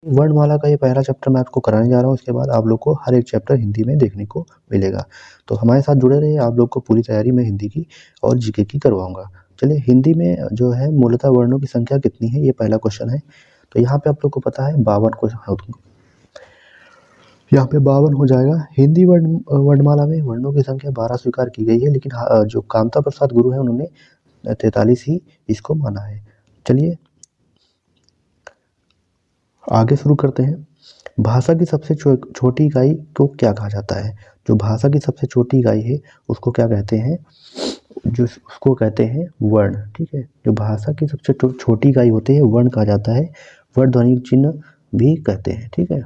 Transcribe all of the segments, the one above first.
वर्णमाला का ये पहला चैप्टर मैं आपको कराने जा रहा हूँ। इसके बाद आप लोग को हर एक चैप्टर हिंदी में देखने को मिलेगा। तो हमारे साथ जुड़े रहिए, आप लोग को पूरी तैयारी में हिंदी की और जीके की करवाऊंगा। चलिए, हिंदी में जो है मूलतः वर्णों की संख्या कितनी है, ये पहला क्वेश्चन है। तो यहाँ पे आप लोग को पता है 52 क्वेश्चन, यहाँ पे 52 हो जाएगा। हिंदी वर्णमाला में वर्णों की संख्या 12 स्वीकार की गई है, लेकिन जो कामता प्रसाद गुरु है उन्होंने 43 ही इसको माना है। चलिए आगे शुरू करते हैं। भाषा की सबसे छोटी इकाई को क्या कहा जाता है? जो भाषा की सबसे छोटी इकाई है उसको क्या कहते हैं? जो उसको कहते हैं वर्ण। ठीक है, जो भाषा की सबसे छोटी इकाई होती है वर्ण कहा जाता है। वर्ण ध्वनि चिन्ह भी कहते हैं। ठीक है,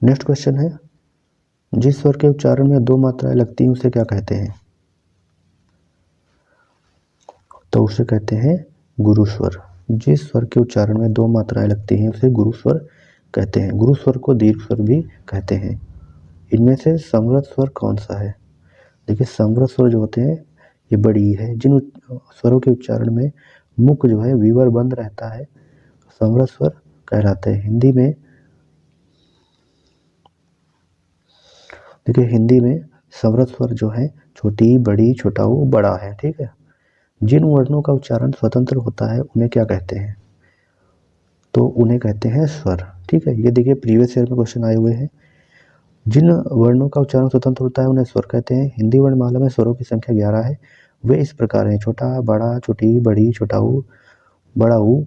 नेक्स्ट क्वेश्चन है, जिस स्वर के उच्चारण में 2 मात्राएं लगती हैं उसे क्या कहते हैं? तो उसे कहते हैं गुरु स्वर। जिस स्वर के उच्चारण में 2 मात्राएं लगती हैं उसे गुरु स्वर कहते हैं। गुरु स्वर को दीर्घ स्वर भी कहते हैं। इनमें से समृद्ध स्वर कौन सा है? देखिए, समृद्ध स्वर जो होते हैं ये बड़ी है। जिन स्वरों के उच्चारण में मुख जो है विवर बंद रहता है समृद्ध स्वर कहलाते हैं। हिंदी में देखिए, हिंदी में समृद्ध स्वर जो है छोटी, बड़ी, छोटाऊ, बड़ा है। ठीक है, जिन वर्णों का उच्चारण स्वतंत्र होता है उन्हें क्या कहते हैं? तो उन्हें कहते हैं स्वर। ठीक है, ये देखिए प्रीवियस ईयर में क्वेश्चन आए हुए हैं। जिन वर्णों का उच्चारण स्वतंत्र होता है उन्हें स्वर कहते हैं। हिंदी वर्णमाला में स्वरों की संख्या 11 है। वे इस प्रकार हैं: छोटा, बड़ा, छोटी, बड़ी, छोटाऊ, बड़ा ऊ,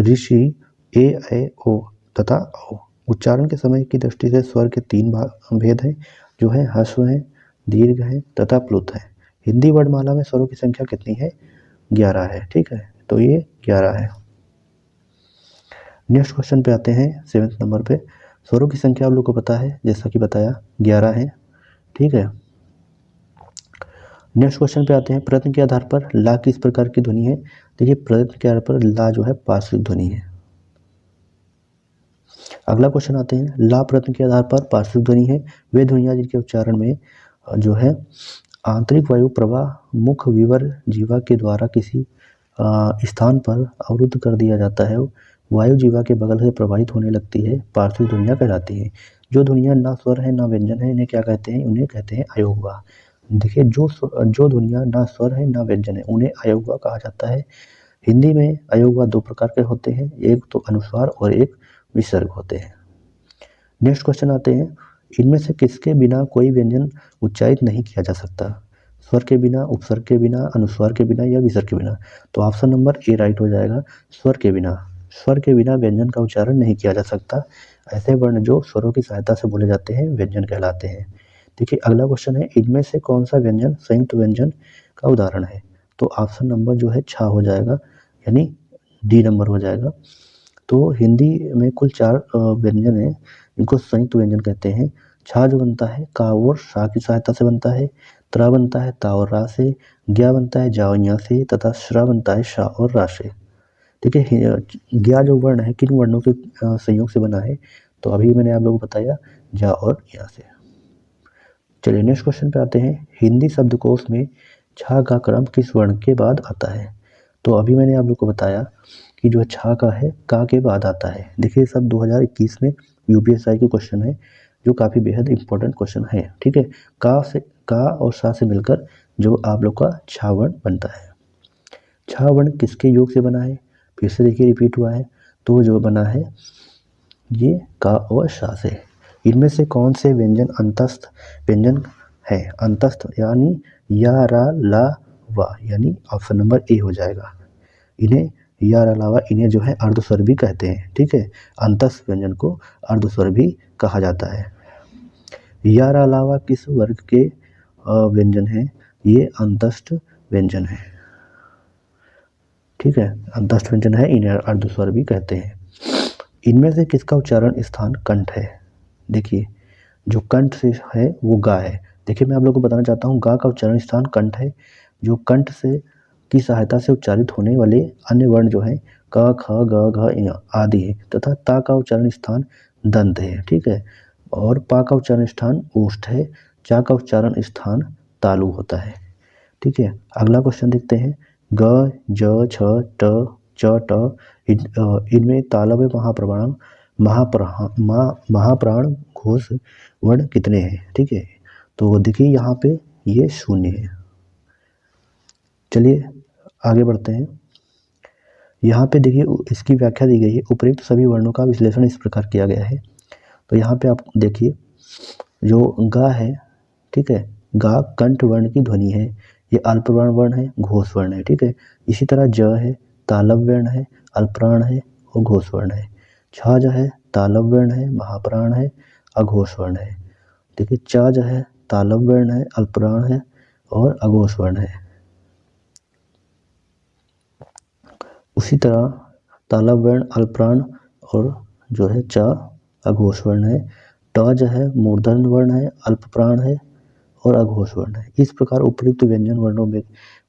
ऋषि, ए ओ तथा औ। उच्चारण के समय की दृष्टि से स्वर के 3 भेद हैं, जो है ह्रस्व है, दीर्घ है तथा प्लुत है। हिंदी वर्णमाला में स्वरों की संख्या कितनी है? 11 है। ठीक है, तो ये 11 है। नेक्स्ट क्वेश्चन पे आते हैं 7th नंबर पे। स्वरों की संख्या आप लोग को पता है, जैसा कि बताया 11 है। ठीक है, नेक्स्ट क्वेश्चन पे आते हैं, प्रयत्न के आधार पर ला किस प्रकार की ध्वनि है? देखिए, प्रयत्न के आधार पर ला जो है पार्श्विक ध्वनि है। अगला क्वेश्चन आते हैं, ला प्रयत्न के आधार पर पार्श्विक ध्वनि है। वे ध्वनियाँ जिनके उच्चारण में जो है आंतरिक वायु प्रवाह मुख विवर जीवा के द्वारा किसी स्थान पर अवरुद्ध कर दिया जाता है, वायु जीवा के बगल से प्रवाहित होने लगती है, पार्श्विक ध्वनियाँ कहलाती हैं। जो ध्वनियाँ ना स्वर है ना व्यंजन है, इन्हें क्या कहते हैं? उन्हें कहते हैं अयोगवा। देखिए, जो ध्वनियाँ ना स्वर है ना व्यंजन है उन्हें अयोगवा कहा जाता है। हिंदी में अयोगवा 2 प्रकार के होते हैं, एक तो अनुस्वार और एक विसर्ग होते हैं। नेक्स्ट क्वेश्चन आते हैं, इनमें से किसके बिना कोई व्यंजन उच्चारित नहीं किया जा सकता? स्वर के बिना, उपसर्ग के बिना, अनुस्वार के बिना या विसर्ग के बिना? तो ऑप्शन नंबर ए राइट हो जाएगा, स्वर के बिना। स्वर के बिना व्यंजन का उच्चारण नहीं किया जा सकता। ऐसे वर्ण जो स्वरों की सहायता से बोले जाते हैं व्यंजन कहलाते हैं। देखिए, अगला क्वेश्चन है, इनमें से कौन सा व्यंजन संयुक्त व्यंजन का उदाहरण है? तो ऑप्शन नंबर जो है छा हो जाएगा, यानी डी नंबर हो जाएगा। तो हिंदी में कुल 4 व्यंजन है, इनको संयुक्त व्यंजन कहते हैं। छा जो बनता है का और शा की सहायता से बनता है, त्रा बनता है ता और रा से, ज्ञा बनता है जा और या से तथा श्रा बनता है शा और रा से। ठीक है, ज्ञा जो वर्ण है किन वर्णों के संयोग से बना है? तो अभी मैंने आप लोगों को बताया जा और या से। चलिए नेक्स्ट क्वेश्चन पे आते हैं, हिंदी शब्दकोश में छा का क्रम किस वर्ण के बाद आता है? तो अभी मैंने आप लोग को बताया कि जो छा का है का के बाद आता है। देखिए, सब 2021 में यूपीएसआई के क्वेश्चन है, जो काफ़ी बेहद इंपॉर्टेंट क्वेश्चन है। ठीक है, का और सा से मिलकर जो आप लोग का छा वर्ण बनता है। छा वर्ण किसके योग से बना है? फिर से देखिए रिपीट हुआ है, तो जो बना है ये का और शा से। इनमें से कौन से व्यंजन अंतस्थ व्यंजन है? अंतस्थ यानी या रा ला वा, यानी ऑप्शन नंबर ए हो जाएगा। इन्हें या अलावा इन्हें जो है अर्धस्वर भी कहते हैं। ठीक है, अंतस्थ व्यंजन को अर्धस्वर भी कहा जाता है। या अलावा किस वर्ग के व्यंजन है? ये अंतस्थ व्यंजन है। ठीक है, अंतस्थ व्यंजन है, इन्हें अर्धस्वर भी कहते हैं। इनमें से किसका उच्चारण स्थान कंठ है? देखिए, जो कंठ से है वो गा है। देखिए, मैं आप लोगों को बताना चाहता हूँ, गा का उच्चारण स्थान कंठ है। जो कंठ से की सहायता से उच्चारित होने वाले अन्य वर्ण जो है क ख ग घ आदि है, तथा ता का उच्चारण स्थान दंत है। ठीक है, और पा का उच्चारण स्थान ओष्ठ है, चा का उच्चारण स्थान तालु होता है। ठीक है, अगला क्वेश्चन देखते हैं, ग ज छ ट च ट इनमें तालव्य महाप्राण घोष वर्ण कितने हैं, ठीक है। तो देखिए यहाँ पे ये 0 है। चलिए आगे बढ़ते हैं। यहाँ पे देखिए इसकी व्याख्या दी गई है, उपयुक्त सभी वर्णों का विश्लेषण इस प्रकार किया गया है। तो यहाँ पे आप देखिए जो गा है, ठीक है, गा कंठ वर्ण की ध्वनि है, ये अल्पप्राण वर्ण है, घोष वर्ण है, ठीक है। इसी तरह ज है तालव्य वर्ण है, अल्पप्राण है और घोष वर्ण है। छ जो है तालव्य वर्ण है, महाप्राण है, अघोष वर्ण है। देखिए च जो है तालव्य वर्ण है, अल्पप्राण है और अघोष वर्ण है। उसी तरह तालव्य वर्ण अल्पप्राण और जो है च अघोष वर्ण है। ट जो है मूर्धन्य वर्ण है, अल्पप्राण है और अघोष वर्ण है। इस प्रकार उपयुक्त व्यंजन वर्णों में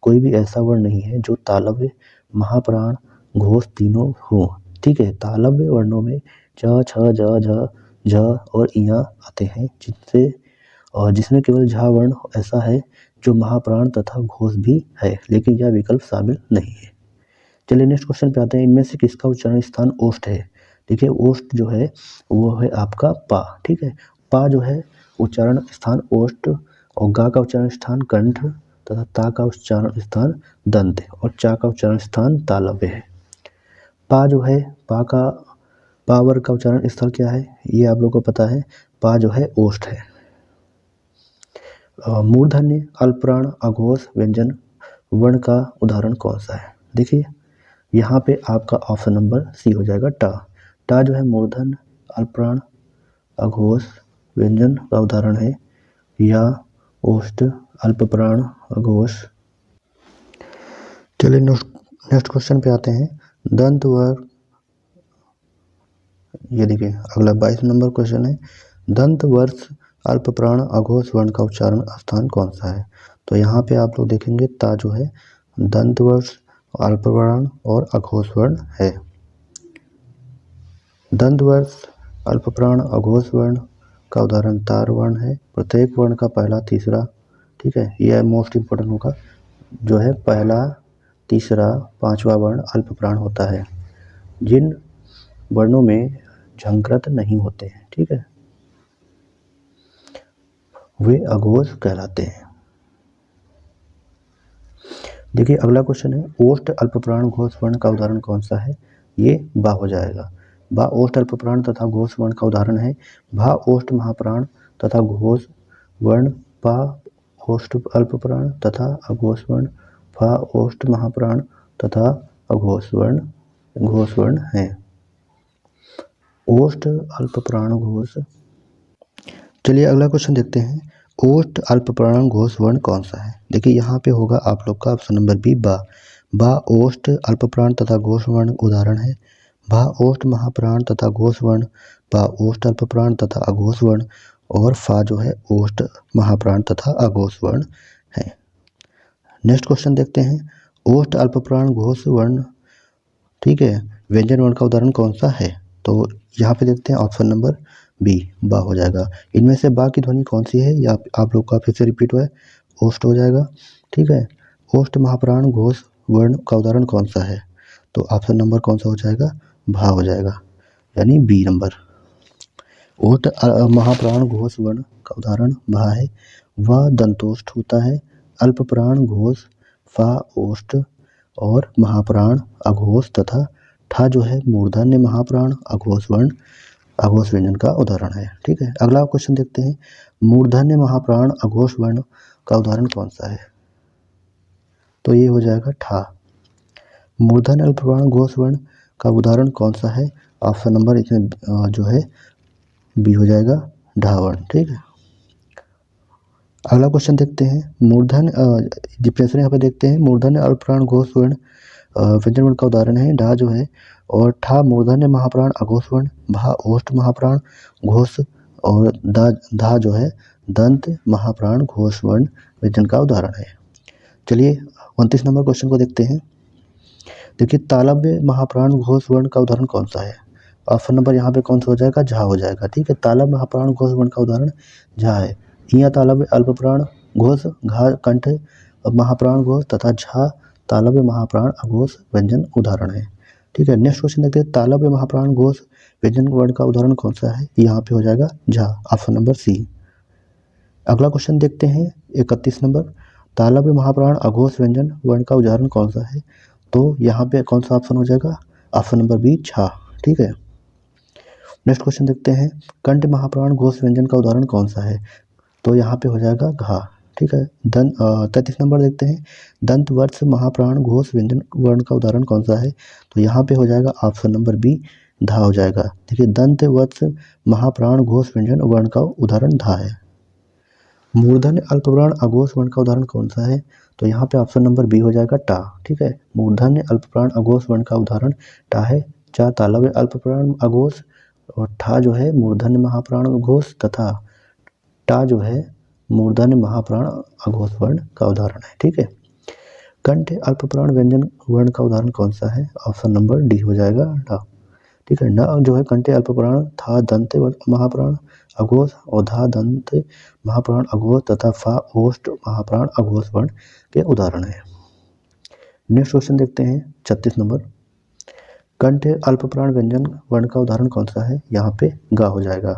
कोई भी ऐसा वर्ण नहीं है जो तालव्य, महाप्राण, घोष तीनों हो, ठीक है। तालव्य वर्णों में च, छ, ज, झ, झ और इया आते हैं, जिसमें केवल झा वर्ण ऐसा है जो महाप्राण तथा घोष भी है, लेकिन यह विकल्प शामिल नहीं है। चलिए नेक्स्ट क्वेश्चन पे आते हैं। इनमें से किसका उच्चारण स्थान ओष्ठ है। देखिए ओष्ठ जो है वो है आपका पा, ठीक है। पा जो है उच्चारण स्थान ओष्ठ और गा का उच्चारण स्थान कंठ तथा ता का उच्चारण स्थान दंत और चा का उच्चारण स्थान तालव्य है। पा जो है पा वर्ग का उच्चारण स्थल क्या है, ये आप लोगों को पता है, पा जो है ओष्ठ है। मूर्धन्य, अल्पप्राण, अघोष व्यंजन वर्ण का उदाहरण कौन सा है। देखिए यहाँ पे आपका ऑप्शन नंबर सी हो जाएगा टा। टा जो है मूर्धन्य, अल्पप्राण, अघोष व्यंजन का उदाहरण है, या ओष्ठ, अल्पप्राण, अघोष। चलिए नेक्स्ट क्वेश्चन पे आते हैं। दंत वर्ग, ये देखिए अगला 22 नंबर क्वेश्चन है। दंत वर्ष अल्पप्राण अघोष वर्ण का उच्चारण स्थान कौन सा है। तो यहाँ पे आप लोग देखेंगे ता जो है दंत वर्ष, अल्पप्राण और अघोष वर्ण है। दंत वर्ष अल्पप्राण अघोष वर्ण का उदाहरण तार वर्ण है। प्रत्येक वर्ण का पहला तीसरा, ठीक है, यह मोस्ट इंपोर्टेंट होगा, जो है पहला तीसरा पांचवा वर्ण अल्पप्राण होता है। जिन वर्णों में झंकृत नहीं होते हैं, ठीक है, वे अघोष कहलाते हैं। देखिए अगला क्वेश्चन है। ओष्ठ, अल्पप्राण, घोष वर्ण का उदाहरण कौन सा है। ये बा हो जाएगा। बा ओष्ठ, अल्पप्राण तथा घोष वर्ण का उदाहरण है। भा ओष्ठ, महाप्राण तथा घोष वर्ण। पा ओष्ठ, अल्पप्राण तथा अघोष वर्ण। फा ओष्ठ, महाप्राण तथा अघोष वर्ण है। ओष्ठ, अल्पप्राण, घोष। चलिए अगला क्वेश्चन देखते हैं। ओष्ठ, अल्पप्राण, घोष वर्ण कौन सा है। देखिए यहाँ पे होगा आप लोग का ऑप्शन नंबर बी बा। बा ओष्ठ, अल्पप्राण तथा घोष वर्ण उदाहरण है। भा ओष्ठ, महाप्राण तथा घोष वर्ण। पा ओष्ठ, अल्पप्राण तथा अघोष वर्ण और फा जो है ओष्ठ, महाप्राण तथा अघोष वर्ण है। नेक्स्ट क्वेश्चन देखते हैं। ओष्ठ, अल्पप्राण, घोष वर्ण, ठीक है, व्यंजन वर्ण का उदाहरण कौन सा है। तो यहाँ पे देखते हैं ऑप्शन नंबर बी बा हो जाएगा। इनमें से बा की ध्वनि कौन सी है, या आप लोग का फिर से रिपीट हुआ है, ओष्ठ हो जाएगा, ठीक है। ओष्ठ, महाप्राण, घोष वर्ण का उदाहरण कौन सा है। तो ऑप्शन नंबर कौन सा हो जाएगा, भा हो जाएगा, यानी बी नंबर। ओष्ठ, महाप्राण, घोष वर्ण का उदाहरण भा है। वह दंतोष्ठ होता है। अल्पप्राण, घोष, फा ओष्ठ और महाप्राण, अघोष तथा ठा जो है मूर्धन्य, महाप्राण, अघोष वर्ण, अघोष व्यंजन का उदाहरण है, ठीक है। अगला क्वेश्चन देखते हैं। मूर्धन्य, महाप्राण, अघोष वर्ण का उदाहरण कौन सा है। तो ये हो जाएगा ठा। मूर्धन्य, अल्पप्राण, घोष वर्ण का उदाहरण कौन सा है। ऑप्शन नंबर इसमें जो है बी हो जाएगा, ढा वर्ण, ठीक है। अगला क्वेश्चन देखते हैं। मूर्धन्य डिफरेंस यहाँ पे देखते हैं। मूर्धन्य, अल्पप्राण, घोष वर्ण व्यंजन वर्ण का उदाहरण है ढा जो है, और ठा मूर्धन्य, महाप्राण, अघोष वर्ण। भा ओष्ठ, महाप्राण, घोष और धा जो है दंत, महाप्राण, घोष वर्ण व्यंजन का उदाहरण है। चलिए 29 नंबर क्वेश्चन को देखते हैं। देखिए तालव्य, महाप्राण, घोष वर्ण का उदाहरण कौन सा है। ऑप्शन नंबर यहाँ पे कौन सा हो जाएगा, झा हो जाएगा, ठीक है। तालव्य, महाप्राण, घोष वर्ण का उदाहरण झा है। इया तालव्य, अल्पप्राण, घोष, घा कंठ, महाप्राण, घोष तथा झा तालव्य, महाप्राण, अघोष व्यंजन उदाहरण है। ठीक है। नेक्स्ट क्वेश्चन देखते हैं, तालव्य महाप्राण घोष व्यंजन वर्ण का उदाहरण कौन सा है? यहाँ पे हो जाएगा झा, ऑप्शन नंबर सी। अगला क्वेश्चन देखते हैं 31 नंबर, तालव्य महाप्राण अघोष व्यंजन वर्ण का उदाहरण कौन सा है? तो यहाँ पे कौन सा ऑप्शन हो जाएगा? ऑप्शन नंबर बी, झा। ठीक है। नेक्स्ट क्वेश्चन देखते हैं, कंठ महाप्राण घोष व्यंजन का उदाहरण कौन सा है? तो यहाँ पे हो जाएगा घा। ठीक है। 33 नंबर देखते हैं, दंत वर्ष महाप्राण घोष व्यंजन वर्ण का उदाहरण कौन सा है? तो यहाँ पे हो जाएगा ऑप्शन नंबर बी, धा हो जाएगा। देखिए, दंत वर्ष महाप्राण घोष व्यंजन वर्ण का उदाहरण धा है। मूर्धन्य अल्पप्राण अघोष वर्ण का उदाहरण कौन सा है? तो यहाँ पे ऑप्शन नंबर बी हो जाएगा, टा। ठीक है। मूर्धन्य अल्पप्राण अघोष वर्ण का उदाहरण टा है। चा तालव्य अल्पप्राण अघोष और ठा जो है मूर्धन्य महाप्राण अघोष तथा टा जो है मूर्धन्य महाप्राण अघोष वर्ण का उदाहरण है। ठीक है। कंठ अल्पप्राण व्यंजन वर्ण का उदाहरण कौन सा है? ऑप्शन नंबर डी हो जाएगा, ढ। ठीक है। न जो है कंठ अल्पप्राण, था दंत महाप्राण अघोष और धा दंत महाप्राण अघोष तथा फा ओष्ठ महाप्राण अघोष वर्ण के उदाहरण है। नेक्स्ट क्वेश्चन देखते हैं 36 नंबर, कंठ अल्पप्राण व्यंजन वर्ण का उदाहरण कौन सा है? यहाँ पे गा हो जाएगा।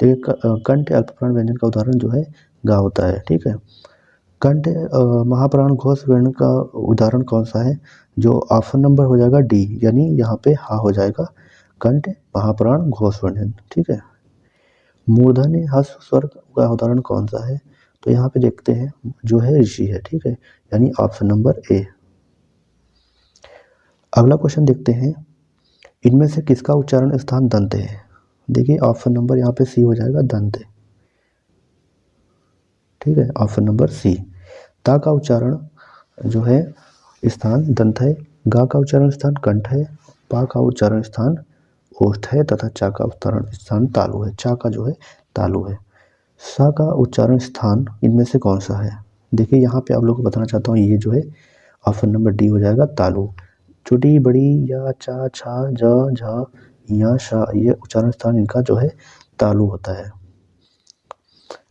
देखिए, कंठ अल्पप्राण व्यंजन का उदाहरण जो है गा होता है। ठीक है। कंठ महाप्राण घोष वर्ण का उदाहरण कौन सा है? जो ऑप्शन नंबर हो जाएगा डी, यानी यहाँ पे हा हो जाएगा, कंठ महाप्राण घोष वर्ण। ठीक है। मूर्धन्य ह्रस्व स्वर का उदाहरण कौन सा है? तो यहाँ पे देखते हैं जो है ऋषि है। ठीक है। यानी ऑप्शन नंबर ए। अगला क्वेश्चन देखते हैं, इनमें से किसका उच्चारण स्थान दंत है? देखिए, ऑप्शन नंबर यहाँ पे सी हो जाएगा, दंत। ठीक है। Option number C. ता का उच्चारण जो है स्थान दंत है, गा का उच्चारण स्थान कंठ है, पा का उच्चारण स्थान ओष्ठ है तथा चा का उच्चारण स्थान तालु है। चा का जो है तालु है। सा का उच्चारण स्थान इनमें से कौन सा है? देखिए, यहाँ पे आप लोग को बताना चाहता हूँ, ये जो है ऑप्शन नंबर डी हो जाएगा, तालु। छोटी बड़ी या चा छा ज झ या शा, ये उच्चारण स्थान इनका जो है तालु होता है।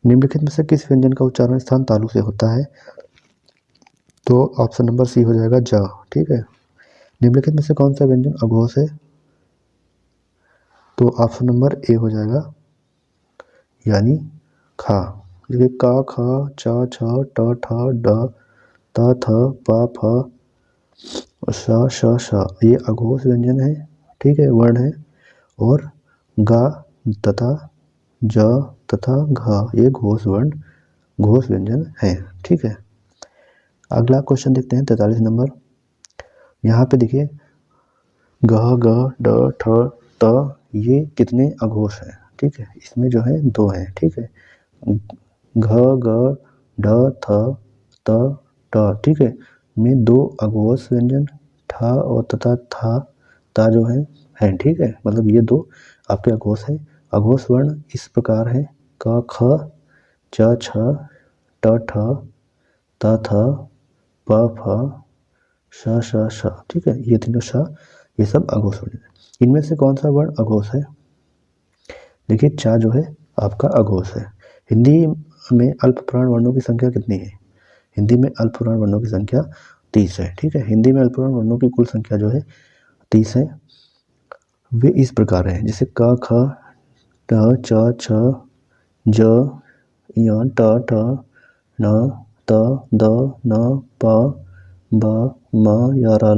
निम्नलिखित में से किस व्यंजन का उच्चारण स्थान तालु से होता है? तो ऑप्शन नंबर सी हो जाएगा, ज। ठीक है। निम्नलिखित में से कौन सा व्यंजन अघोष है? तो ऑप्शन नंबर ए हो जाएगा, यानी खा। देखिए, का ख च छ ट ठ ड त थ प फ श श श, ये अघोष व्यंजन है। ठीक है, वर्ण है। और गा तथा ज तथा घ, ये घोष वर्ण घोष व्यंजन है। ठीक है। अगला क्वेश्चन देखते हैं 43 नंबर, यहाँ पे देखिए ग ग ड ठ त, ये कितने अघोष हैं? ठीक है। इसमें जो है दो हैं। ठीक है। घ ग ढ थ त ट, ठीक है, में दो अघोष व्यंजन ठा और तथा था ता जो है। ठीक है। मतलब ये दो आपके अघोष हैं। अघोष वर्ण इस प्रकार है, क ख च छ ट ठ त थ प फ श श श। ठीक है। ये तीनों श, ये सब अघोष वर्ण है। इनमें से कौन सा वर्ण अघोष है? देखिए, चा जो है आपका अघोष है। हिंदी में अल्पप्राण वर्णों की संख्या कितनी है? हिंदी में अल्पप्राण वर्णों की संख्या 30 है। ठीक है। हिंदी में अल्पप्राण वर्णों की कुल संख्या जो है 30 है। वे इस प्रकार हैं, जैसे क ख ट च छ ज य ट ठ न त द न प ब म य र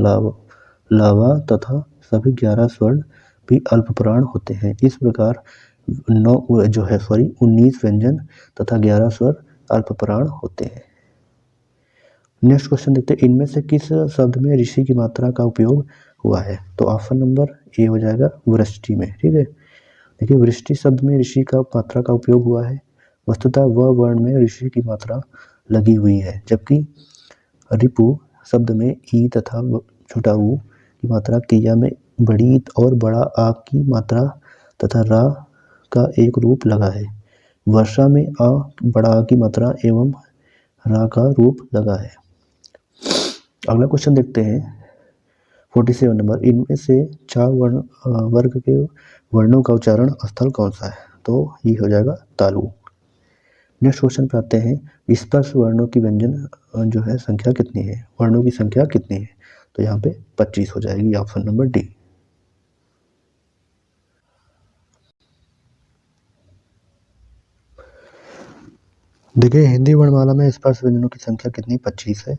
लावा तथा सभी 11 स्वर्ण भी अल्पप्राण होते हैं। इस प्रकार 19 व्यंजन तथा 11 स्वर अल्पप्राण होते हैं। नेक्स्ट क्वेश्चन देखते हैं, इनमें से किस शब्द में ऋषि की मात्रा का उपयोग हुआ है? तो ऑप्शन नंबर ए हो जाएगा, वृष्टि में। ठीक है। देखिए, वृष्टि शब्द में ऋषि का मात्रा का उपयोग हुआ है। वस्तुतः व वर्ण में ऋषि की मात्रा लगी हुई है, जबकि रिपु शब्द में ई तथा छोटा ऊ की मात्रा क्रिया में बड़ी और बड़ा आ की मात्रा तथा रा का एक रूप लगा है। वर्षा में आ बड़ा आ की मात्रा एवं रा का रूप लगा है। अगला क्वेश्चन देखते हैं 47 नंबर, इनमें से 4 वर्ग के वर्णों का उच्चारण स्थल कौन सा है? तो ये हो जाएगा तालु। नेक्स्ट क्वेश्चन पे आते हैं, स्पर्श वर्णों की व्यंजन जो है संख्या कितनी है? वर्णों की संख्या कितनी है? तो यहाँ पे 25 हो जाएगी, ऑप्शन नंबर डी। देखिए हिंदी वर्णमाला में स्पर्श व्यंजनों की संख्या कितनी? 25 है।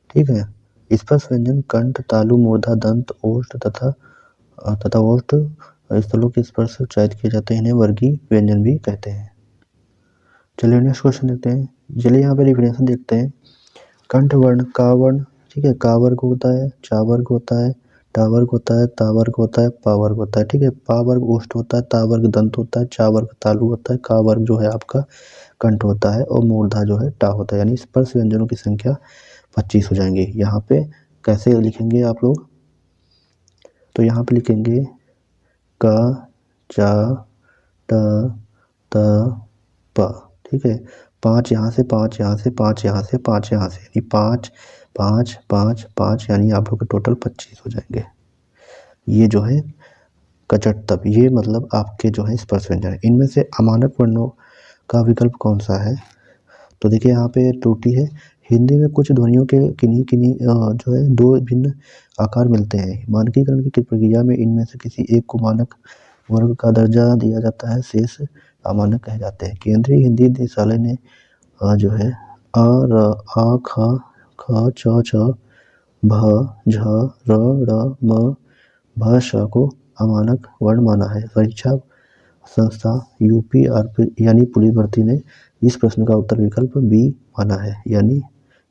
ठीक है। स्पर्श व्यंजन कंठ, तालु, मूर्धा, दंत, ओष्ठ तथा ओष्ठ स्थलों के स्पर्श से उच्चारित किए जाते हैं, इन्हें वर्गीय व्यंजन भी कहते हैं। चलिए नेक्स्ट क्वेश्चन देखते हैं। चलिए यहाँ पे डिफिनेशन देखते हैं। कंठ वर्ण, का वर्ण, ठीक है, का वर्ग होता है, चा वर्ग होता है, टा वर्ग होता है, ता वर्ग होता है, पा वर्ग होता है। ठीक है, पा वर्ग ओष्ठ होता है, ता वर्ग दंत होता है, चा वर्ग तालु होता है, का वर्ग जो है आपका कंठ होता है और मूर्धा जो है टा होता है। यानी स्पर्श व्यंजनों की संख्या 25 हो जाएंगे। यहाँ पे कैसे लिखेंगे आप लोग? तो यहाँ पे लिखेंगे का, चा, टा, ता, पा। ठीक है, 5 यहाँ से, 5 यहाँ से, 5 यहाँ से, 5 यहाँ से, यानी 5 5 5 5, यानी आप लोग के टोटल 25 हो जाएंगे। ये जो है कचट तप, ये मतलब आपके जो है स्पर्श व्यंजन है। इनमें से अमानक वर्णों का विकल्प कौन सा है? तो देखिए यहाँ पे त्रुटि है। हिंदी में कुछ ध्वनियों के किन्हीं किन्हीं जो है दो भिन्न आकार मिलते हैं। मानकीकरण की प्रक्रिया में इनमें से किसी एक को मानक वर्ग का दर्जा दिया जाता है, शेष अमानक कहे जाते हैं। केंद्रीय हिंदी निदेशालय ने जो है अ, र, आ, ख, छ, भ, झ, र, म, भ, श को अमानक वर्ण माना है। परीक्षा संस्था यूपी यानी पुलिस भर्ती ने इस प्रश्न का उत्तर विकल्प बी माना है, यानी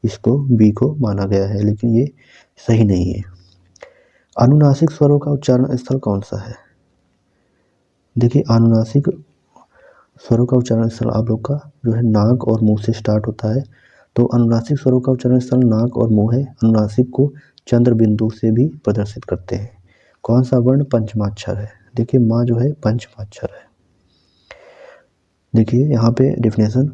इसको बी को माना गया है, लेकिन ये सही नहीं है। अनुनासिक स्वरों का उच्चारण स्थल कौन सा है? देखिए अनुनासिक स्वरों का उच्चारण स्थल आप लोग का जो है नाक और मुंह से स्टार्ट होता है। तो अनुनासिक स्वरों का उच्चारण स्थल नाक और मुंह है। अनुनासिक को चंद्र बिंदु से भी प्रदर्शित करते हैं। कौन सा वर्ण पंचमाक्षर है? देखिए माँ जो है पंचमाक्षर है। देखिए यहाँ पे डेफिनेशन,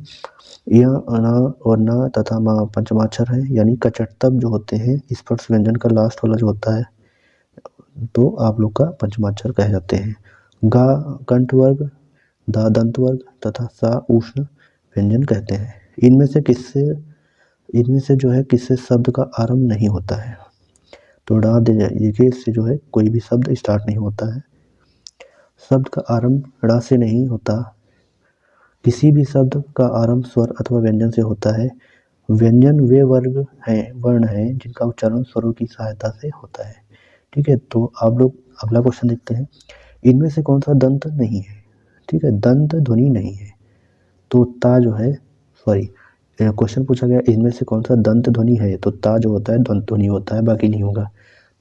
यह अना और ना तथा मा पंचमाक्षर है, यानी कचटतब जो होते हैं स्पर्श व्यंजन का लास्ट वाला जो होता है तो आप लोग का पंचमाक्षर कहे जाते हैं। गा कंठ वर्ग, दा दंत वर्ग तथा सा उष्ण व्यंजन कहते हैं। इनमें से जो है किससे शब्द का आरंभ नहीं होता है? तो डा दे देखिए, इससे जो है कोई भी शब्द स्टार्ट नहीं होता है। शब्द का आरंभ ड़ा से नहीं होता। किसी भी शब्द का आरंभ स्वर अथवा व्यंजन से होता है। व्यंजन वे वर्ण हैं जिनका उच्चारण स्वरों की सहायता से होता है। ठीक है, तो आप लोग अगला क्वेश्चन देखते हैं। इनमें से कौन सा दंत नहीं है? ठीक है, दंत ध्वनि नहीं है। तो ता जो है, सॉरी, क्वेश्चन पूछा गया इनमें से कौन सा दंत ध्वनि है, तो ता जो होता है दंत ध्वनि होता है, बाकी नहीं होगा।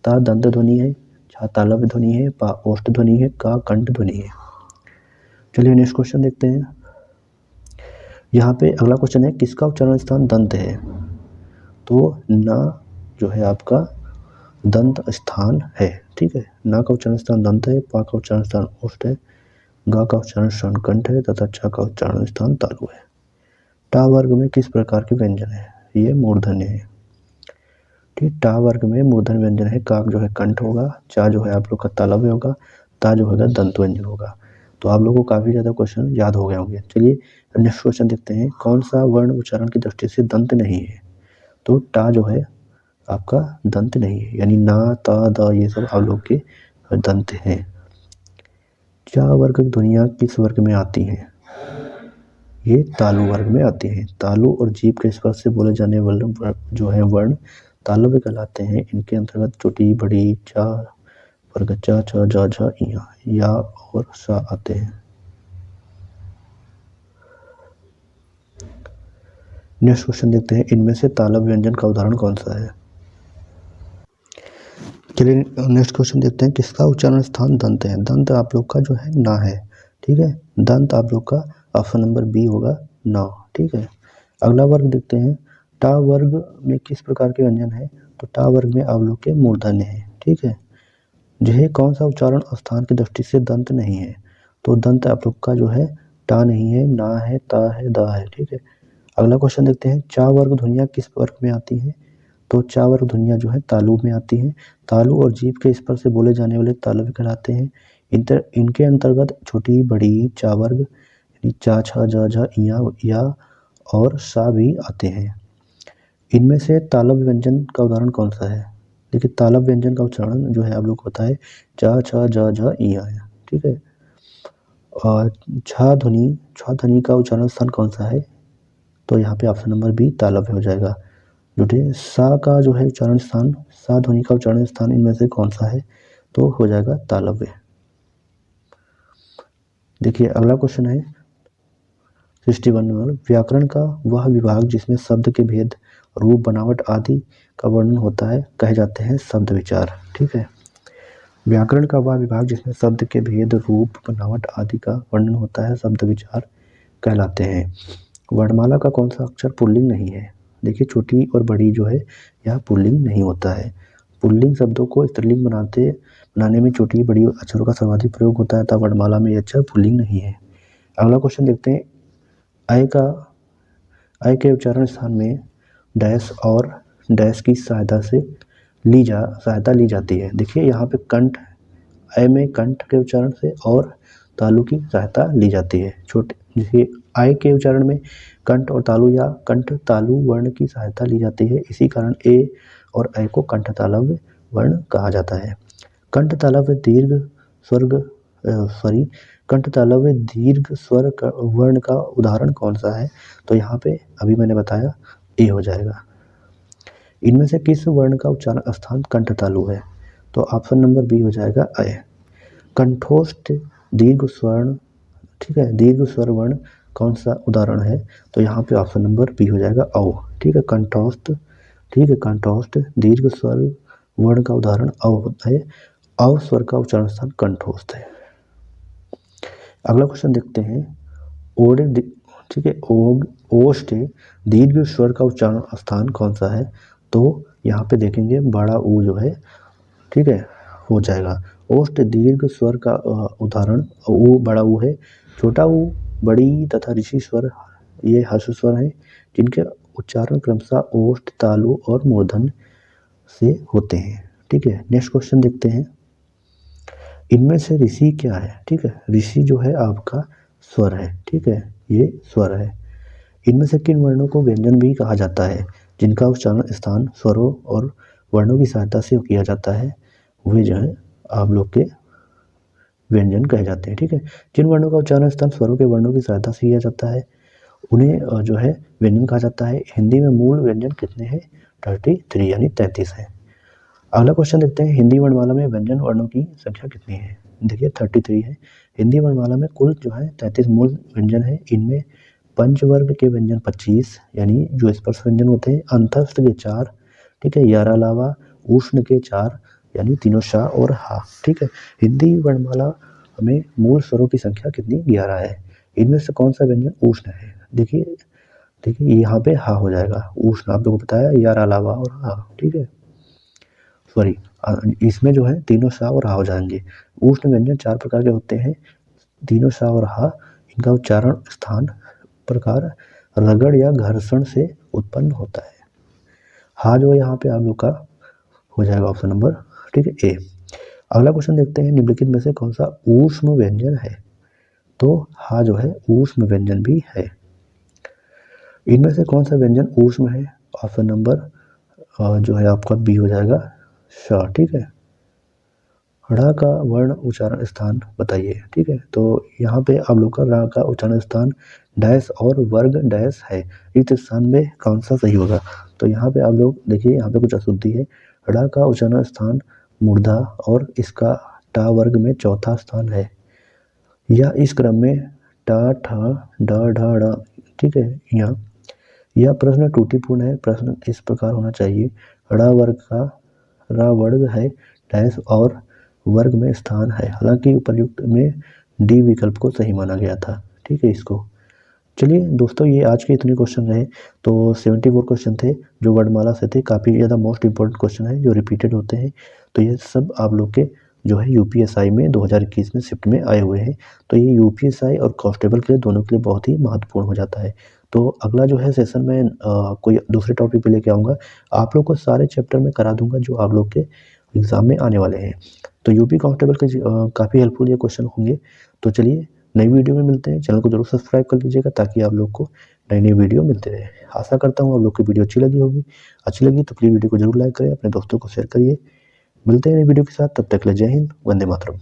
ता दंत ध्वनि है, छा तालव्य ध्वनि है, पा ओष्ठ ध्वनि है, का कंठ ध्वनि है। चलिए नेक्स्ट क्वेश्चन देखते हैं। यहाँ पे अगला क्वेश्चन है, किसका उच्चारण स्थान दंत है? तो ना जो है आपका दंत स्थान है। ठीक है, ना का उच्चारण स्थान दंत है, पा का उच्चारण स्थान ओष्ठ है, गा का उच्चारण स्थान कंठ है तथा चा का उच्चारण स्थान तालु है। टा वर्ग में किस प्रकार के व्यंजन है? ये मूर्धन्य है। ठीक, टा वर्ग में मूर्धन्य व्यंजन है। का जो है कंठ होगा, चा जो है आप लोग का तालव्य होगा, ता जो होगा दंत व्यंजन होगा। तो आप लोगों को काफी ज्यादा क्वेश्चन याद हो गए होंगे। चलिए नेक्स्ट क्वेश्चन देखते हैं। कौन सा वर्ण उच्चारण की दृष्टि से दंत नहीं है? तो टा जो है आपका दंत नहीं है, यानी ना ता द ये सब आप लोग के दंत हैं। चा वर्ग ध्वनियाँ किस वर्ग में आती हैं? ये तालु वर्ग में आते हैं। तालु और जीभ के स्पर्श से बोले जाने वाले जो है वर्ण तालव्य कहलाते हैं। इनके अंतर्गत छोटी बड़ी चा वर्ग चा छ जा झ या और सा आते हैं। नेक्स्ट क्वेश्चन देखते हैं। इनमें से तालव्य व्यंजन का उदाहरण कौन सा है? चलिए नेक्स्ट क्वेश्चन देखते हैं। किसका उच्चारण स्थान दंत है? दंत आप लोग का जो है ना है। ठीक है, दंत आप लोग का ऑप्शन नंबर बी होगा, ना। ठीक है, अगला वर्ग देखते हैं। टा वर्ग में किस प्रकार के व्यंजन है? तो टा वर्ग में आप लोग के मूर्धन्य है। ठीक है, यह कौन सा उच्चारण स्थान की दृष्टि से दंत नहीं है? तो दंत आप लोग का जो है टा नहीं है, ना है, ता है, दा है। ठीक है, अगला क्वेश्चन देखते हैं। चा वर्ग ध्वनियाँ किस वर्ग में आती हैं? तो चा वर्ग ध्वनियाँ जो है तालु में आती हैं। तालु और जीभ के स्पर्श से बोले जाने वाले तालव्य कहलाते हैं। इनके अंतर्गत छोटी बड़ी चा वर्ग यानी चा छा जा झा या और सा भी आते हैं। इनमें से तालव्य व्यंजन का उदाहरण कौन सा है? देखिए तालव्य व्यंजन का उच्चारण जो है आप लोग को पता है चा छा जा झा है। ठीक है, और छा ध्वनि का उच्चारण स्थान कौन सा है? तो यहाँ पे ऑप्शन नंबर बी तालव्य हो जाएगा। जुटे सा का जो है उच्चारण स्थान, सा ध्वनि का उच्चारण स्थान इनमें से कौन सा है, तो हो जाएगा तालव्य। देखिए अगला क्वेश्चन है 61 नंबर, व्याकरण का वह विभाग जिसमें शब्द के भेद, रूप, बनावट आदि का वर्णन होता है कहे जाते हैं शब्द विचार। ठीक है, व्याकरण का वह विभाग जिसमें शब्द के भेद, रूप, बनावट आदि का वर्णन होता है शब्द विचार कहलाते हैं। वर्णमाला का कौन सा अक्षर पुल्लिंग नहीं है। देखिए छोटी और बड़ी जो है यह पुल्लिंग नहीं होता है। पुल्लिंग शब्दों को स्त्रीलिंग बनाने में छोटी बड़ी अक्षरों का सर्वाधिक प्रयोग होता है, तब वर्णमाला में यह अक्षर पुल्लिंग नहीं है। अगला क्वेश्चन देखते हैं, अय के उच्चारण स्थान में डैश और डैश की सहायता ली जाती है। देखिए यहाँ पे कंठ, अय में कंठ के उच्चारण से और तालु की सहायता ली जाती है। छोटे जैसे अय के उच्चारण में कंठ और तालु या कंठ तालु वर्ण की सहायता ली जाती है, इसी कारण ए और अय को कंठ तालव्य वर्ण कहा जाता है। कंठ तालव्य दीर्घ स्वर वर्ण का उदाहरण कौन सा है, तो यहाँ पे अभी मैंने बताया ए हो जाएगा। इनमें से किस वर्ण का उच्चारण स्थान कंठ तालु है, तो ऑप्शन नंबर बी हो जाएगा अय। कंठोष्ठ दीर्घ स्वर्ण, ठीक है, दीर्घ स्वर वर्ण कौन सा उदाहरण है, तो यहाँ पे ऑप्शन नंबर बी हो जाएगा औ। ठीक है, कंठोष्ठ, ठीक है, कंठोष्ठ दीर्घ स्वर वर्ण का उदाहरण औ होता है। औ स्वर का उच्चारण स्थान कंठोष्ठ है। अगला क्वेश्चन देखते हैं, ठीक है, ओष्ठ दीर्घ स्वर का उच्चारण स्थान कौन सा है, तो यहाँ पे देखेंगे बड़ा ऊ जो है, ठीक है, हो जाएगा। ओष्ठ दीर्घ स्वर का उदाहरण ऊ बड़ा ऊ है। छोटा ऊ, बड़ी तथा ऋषि स्वर ये हर्ष स्वर हैं, जिनके उच्चारण क्रमशः ओष्ठ, तालु और मूर्धन्य से होते हैं। ठीक है, नेक्स्ट क्वेश्चन देखते हैं, इनमें से ऋषि क्या है। ठीक है, ऋषि जो है आपका स्वर है। ठीक है, ये स्वर है। इनमें से किन वर्णों को व्यंजन भी कहा जाता है, जिनका उच्चारण स्थान स्वरों और वर्णों की सहायता से किया जाता है, वे जो है आप लोग के व्यंजन कहे जाते हैं। ठीक है, जिन वर्णों का उच्चारण स्थान स्वरों के वर्णों की सहायता से किया जाता है उन्हें जो है व्यंजन कहा जाता है। हिंदी में मूल व्यंजन कितने हैं, 33 यानी 33 है। अगला क्वेश्चन देखते हैं, हिंदी वर्णमाला में व्यंजन वर्णों की संख्या कितनी है। देखिए 33 है। हिंदी वर्णमाला में कुल जो है 33 मूल व्यंजन है। इनमें पंचवर्ग के व्यंजन 25 यानी जो स्पर्श व्यंजन होते हैं, अंतस्थ के 4, ठीक है, यार अलावा उष्ण के 4 यानी तीनों शाह और हा। ठीक है, हिंदी वर्णमाला में मूल स्वरों की संख्या कितनी, 11 है। इनमें से कौन सा व्यंजन उष्ण है। देखिए यहाँ पे हा हो जाएगा, उष्ण आप लोगों को बताया, यार अलावा और हा। ठीक है, सॉरी, इसमें जो है तीनों शाह और हा हो जाएंगे। उष्ण व्यंजन 4 प्रकार के होते हैं, तीनों शाह और हा। इनका उच्चारण स्थान प्रकार रगड़ या घर्षण से उत्पन्न होता है। हा जो है यहाँ पे आप लोग का हो जाएगा ऑप्शन नंबर, ठीक है, ए। अगला क्वेश्चन देखते हैं, निम्नलिखित में से कौन सा ऊष्म व्यंजन है, तो हा जो है ऊष्म व्यंजन भी है। इनमें से कौन सा व्यंजन ऊष्म है, ऑप्शन नंबर जो है आपका बी हो जाएगा श। ठीक है, ड़ का वर्ण उच्चारण स्थान बताइए। ठीक है, तो यहाँ पे आप लोग का रा का उच्चारण स्थान डैश और वर्ग डैश है, इस स्थान में कौन सा सही होगा, तो यहाँ पे आप लोग देखिए यहाँ पे कुछ अशुद्धि है। ड़ा का उच्चारण स्थान मूर्धा और इसका टा वर्ग में चौथा स्थान है, या इस क्रम में टा ठ ड ढ ड़। ठीक है, यहाँ यह प्रश्न त्रुटिपूर्ण है। प्रश्न इस प्रकार होना चाहिए, ड़ा वर्ग का रा वर्ग है डैश और वर्ग में स्थान है। हालांकि उपर्युक्त में डी विकल्प को सही माना गया था। ठीक है, इसको चलिए दोस्तों, ये आज के इतने क्वेश्चन रहे। तो 74 क्वेश्चन थे जो वर्णमाला से थे, काफ़ी ज़्यादा मोस्ट इंपॉर्टेंट क्वेश्चन है जो रिपीटेड होते हैं। तो ये सब आप लोग के जो है यूपीएसआई में 2021 में शिफ्ट में आए हुए हैं। तो ये यूपीएसआई और कांस्टेबल के लिए दोनों के लिए बहुत ही महत्वपूर्ण हो जाता है। तो अगला जो है सेशन में कोई दूसरे टॉपिक पे लेके आऊँगा, आप लोग को सारे चैप्टर में करा दूंगा जो आप लोग के एग्ज़ाम में आने वाले हैं। तो यूपी कांस्टेबल के काफ़ी हेल्पफुल ये क्वेश्चन होंगे। तो चलिए नई वीडियो में मिलते हैं। चैनल को जरूर सब्सक्राइब कर लीजिएगा ताकि आप लोग को नई नई वीडियो मिलते रहे। आशा करता हूँ आप लोग की वीडियो अच्छी लगी होगी। अच्छी लगी तो प्लीज़ वीडियो को जरूर लाइक करें, अपने दोस्तों को शेयर करिए। मिलते हैं नई वीडियो के साथ, तब तक के लिए जय हिंद, वंदे मातरम।